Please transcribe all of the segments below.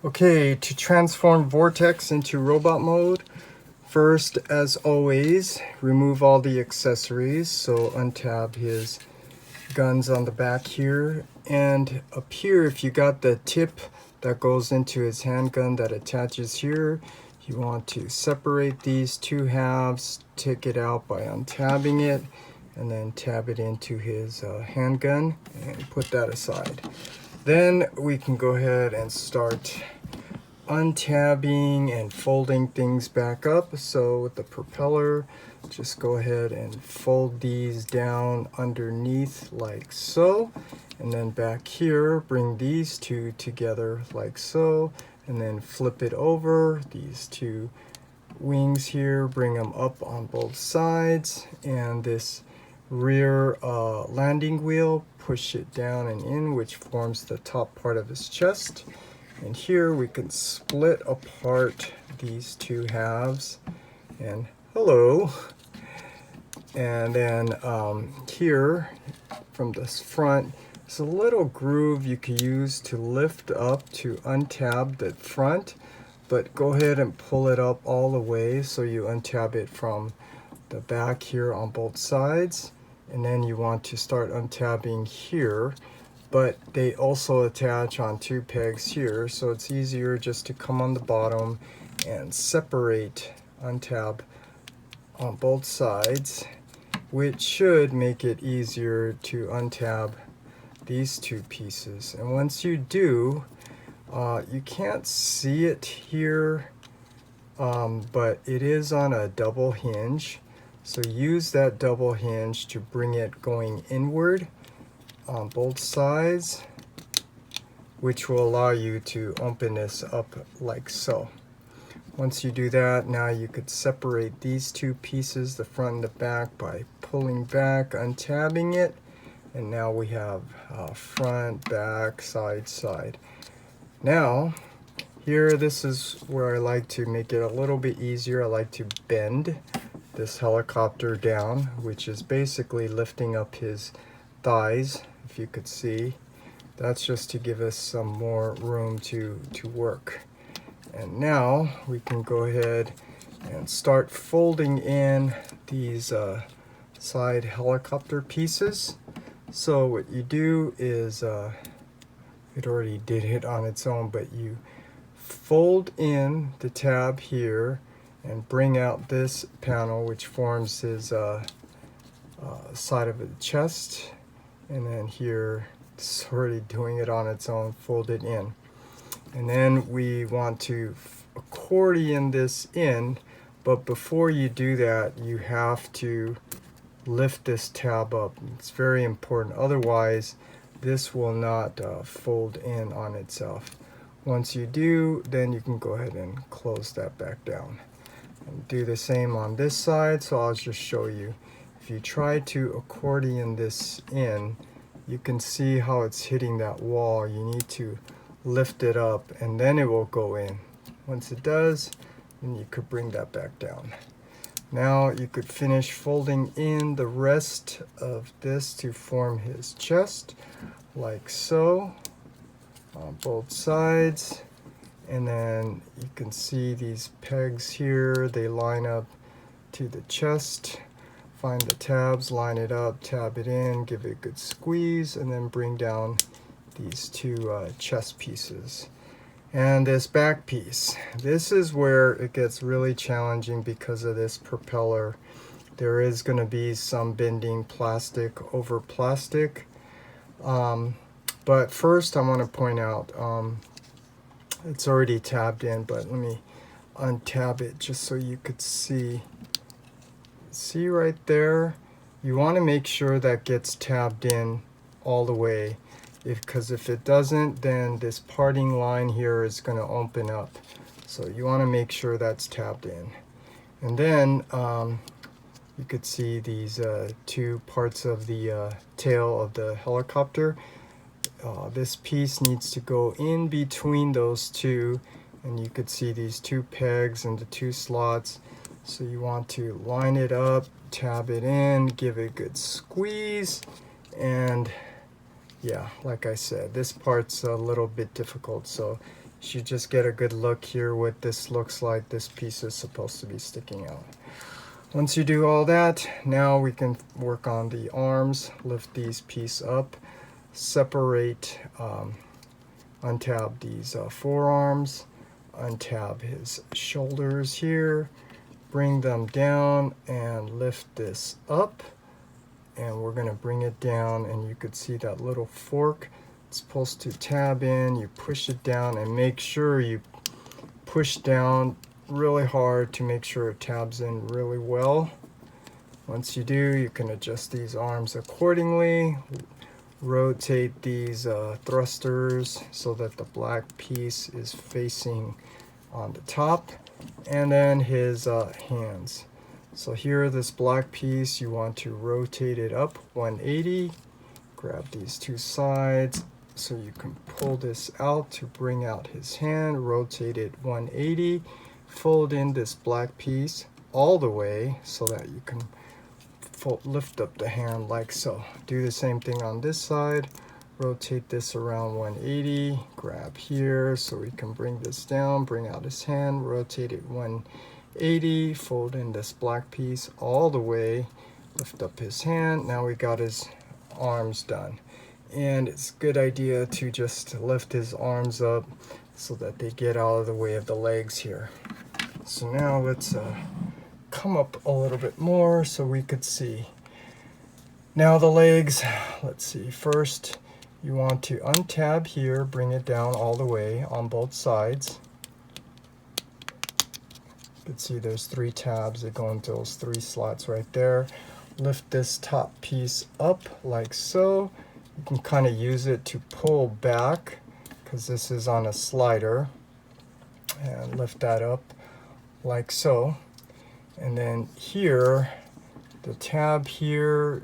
Okay, to transform Vortex into robot mode, first, as always, remove all the accessories. So untab his guns on the back here. And up here, if you got the tip that goes into his handgun that attaches here, you want to separate these two halves, take it out by untabbing it, and then tab it into his handgun and put that aside. Then we can go ahead and start untabbing and folding things back up. So with the propeller, just go ahead and fold these down underneath like so. And then back here, bring these two together like so. And then flip it over, these two wings here, bring them up on both sides. And this rear landing wheel, push it down and in, which forms the top part of his chest. And here we can split apart these two halves, and hello. And then here from this front, there's a little groove you can use to lift up to untab the front, but go ahead and pull it up all the way so you untab it from the back here on both sides. And then you want to start untabbing here, but they also attach on two pegs here, so it's easier just to come on the bottom and separate, untab on both sides, which should make it easier to untab these two pieces. And once you do, you can't see it here, but it is on a double hinge, so use that double hinge to bring it going inward on both sides, which will allow you to open this up like so. Once you do that, now you could separate these two pieces, the front and the back, by pulling back, untabbing it, and now we have front, back, side, side. Now here, this is where I like to make it a little bit easier. I like to bend this helicopter down, which is basically lifting up his thighs, if you could see. That's just to give us some more room to work. And now we can go ahead and start folding in these side helicopter pieces. So what you do is, it already did it on its own, but you fold in the tab here and bring out this panel, which forms his side of the chest. And then here, it's already doing it on its own, fold it in. And then we want to accordion this in, but before you do that, you have to lift this tab up. It's very important, otherwise this will not fold in on itself. Once you do, then you can go ahead and close that back down. And do the same on this side, so I'll just show you. If you try to accordion this in, you can see how it's hitting that wall. You need to lift it up and then it will go in. Once it does, then you could bring that back down. Now you could finish folding in the rest of this to form his chest, like so, on both sides. And then you can see these pegs here, they line up to the chest. Find the tabs, line it up, tab it in, give it a good squeeze, and then bring down these two chest pieces. And this back piece, this is where it gets really challenging because of this propeller. There is going to be some bending plastic over plastic. But first I want to point out, it's already tabbed in, but let me untab it just so you could see. See right there, you want to make sure that gets tabbed in all the way, because if it doesn't, then this parting line here is going to open up. So you want to make sure that's tabbed in. And then you could see these two parts of the tail of the helicopter. This piece needs to go in between those two, and you could see these two pegs and the two slots. So you want to line it up, tab it in, give it a good squeeze, and yeah, like I said, this part's a little bit difficult, so should just get a good look here what this looks like. This piece is supposed to be sticking out. Once you do all that, now we can work on the arms. Lift these pieces up, separate, untab these forearms, untab his shoulders here, bring them down and lift this up, and we're going to bring it down, and you could see that little fork. It's supposed to tab in. You push it down and make sure you push down really hard to make sure it tabs in really well. Once you do, you can adjust these arms accordingly. Rotate these thrusters so that the black piece is facing on the top, and then his hands. So here, this black piece, you want to rotate it up 180. Grab these two sides so you can pull this out to bring out his hand. Rotate it 180. Fold in this black piece all the way so that you can lift up the hand like so. Do the same thing on this side. Rotate this around 180. Grab here so we can bring this down. Bring out his hand. Rotate it 180. Fold in this black piece all the way. Lift up his hand. Now we got his arms done. And it's a good idea to just lift his arms up so that they get out of the way of the legs here. So now let's come up a little bit more so we could see. Now the legs, let's see. First, you want to untab here, bring it down all the way on both sides. You can see there's 3 tabs that go into those 3 slots right there. Lift this top piece up like so. You can kind of use it to pull back because this is on a slider. And lift that up like so. And then here, the tab here,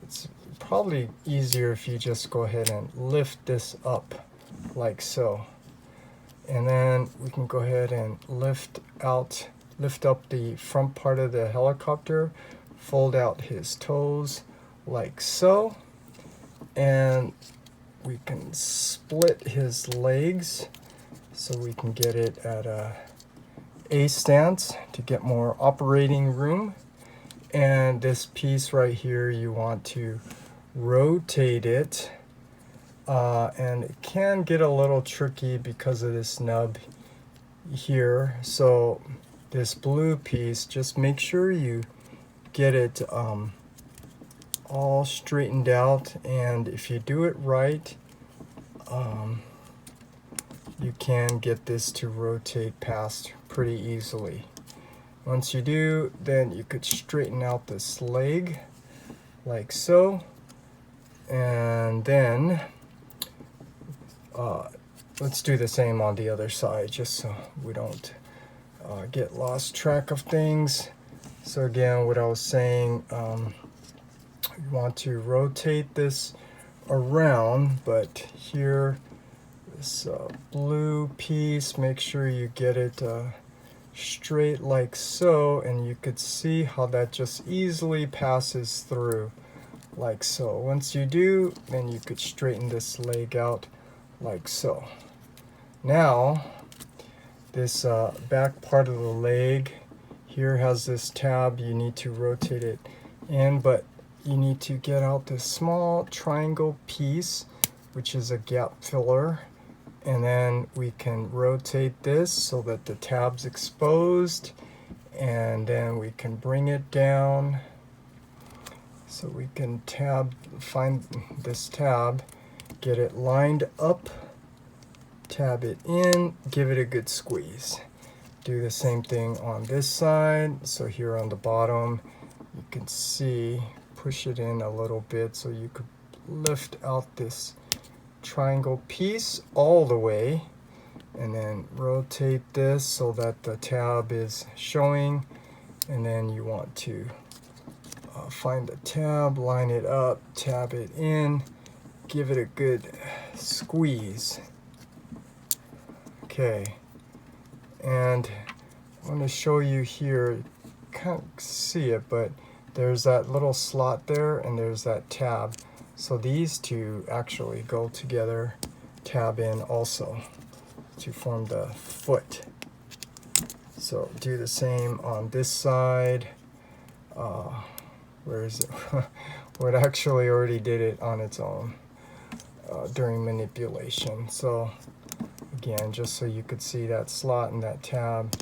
it's probably easier if you just go ahead and lift this up like so. And then we can go ahead and lift up the front part of the helicopter, fold out his toes like so. And we can split his legs so we can get it at a stance to get more operating room. And this piece right here, you want to rotate it, and it can get a little tricky because of this nub here. So this blue piece, just make sure you get it all straightened out, and if you do it right, you can get this to rotate past pretty easily. Once you do, then you could straighten out this leg like so, and then let's do the same on the other side just so we don't get lost track of things. So again, what I was saying, you want to rotate this around, but here, this blue piece, make sure you get it straight like so, and you could see how that just easily passes through like so. Once you do, then you could straighten this leg out like so. Now, this back part of the leg here has this tab. You need to rotate it in, but you need to get out this small triangle piece, which is a gap filler, and then we can rotate this so that the tab's exposed, and then we can bring it down so we can find this tab, get it lined up, tab it in, give it a good squeeze. Do the same thing on this side. So here on the bottom, you can see, push it in a little bit so you could lift out this triangle piece all the way, and then rotate this so that the tab is showing, and then you want to find the tab, line it up, tab it in, give it a good squeeze. Okay, and I'm going to show you here, you can't see it, but there's that little slot there and there's that tab. So these two actually go together, tab in also. to form the foot. So do the same on this side. Where is it? Well, it actually already did it on its own during manipulation. So again, just so you could see that slot and that tab,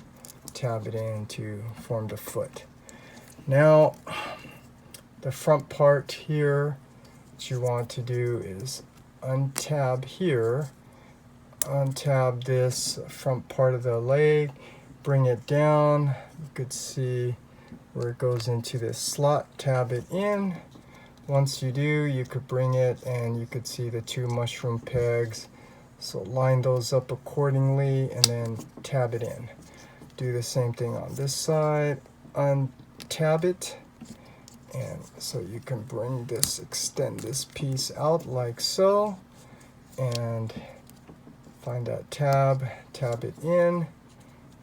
tab it in to form the foot. Now, the front part here, what you want to do is untab here, untab this front part of the leg, bring it down. You could see where it goes into this slot, tab it in. Once you do, you could bring it and you could see the two mushroom pegs. So line those up accordingly and then tab it in. Do the same thing on this side, untab it, and so you can bring this, extend this piece out like so, and find that tab, tab it in.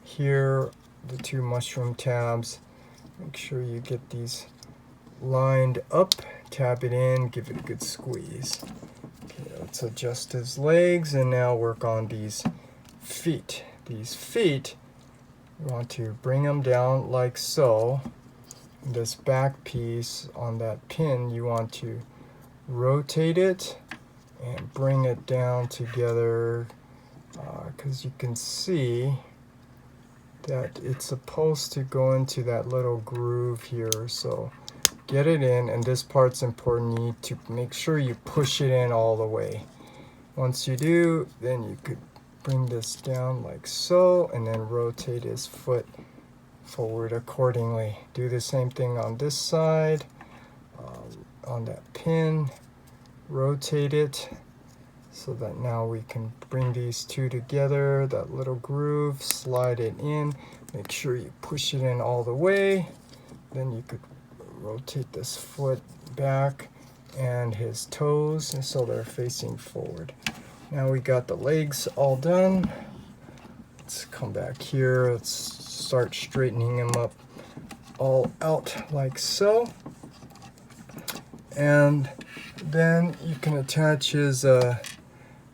Here, the two mushroom tabs, make sure you get these lined up, tab it in, give it a good squeeze. Okay, let's adjust his legs and now work on these feet. These feet, you want to bring them down like so. This back piece on that pin, you want to rotate it and bring it down together, because you can see that it's supposed to go into that little groove here. So get it in, and this part's important. You need to make sure you push it in all the way. Once you do, then you could bring this down like so and then rotate his foot forward accordingly. Do the same thing on this side, on that pin, rotate it so that now we can bring these two together, that little groove, slide it in, make sure you push it in all the way. Then you could rotate this foot back and his toes, and so they're facing forward. Now we got the legs all done. Let's come back here. Let's start straightening him up all out like so. And then you can attach his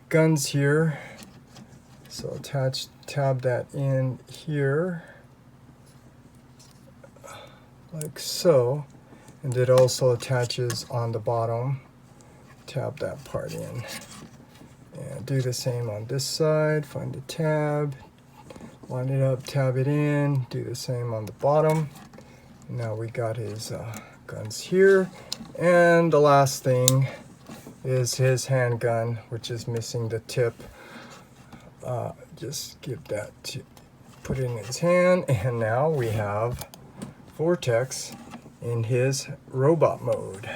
guns here. So tab that in here like so. And it also attaches on the bottom. Tab that part in. And do the same on this side. Find the tab, line it up, tab it in, do the same on the bottom. Now we got his guns here. And the last thing is his handgun, which is missing the tip. Just give that to put it in his hand, and now we have Vortex in his robot mode.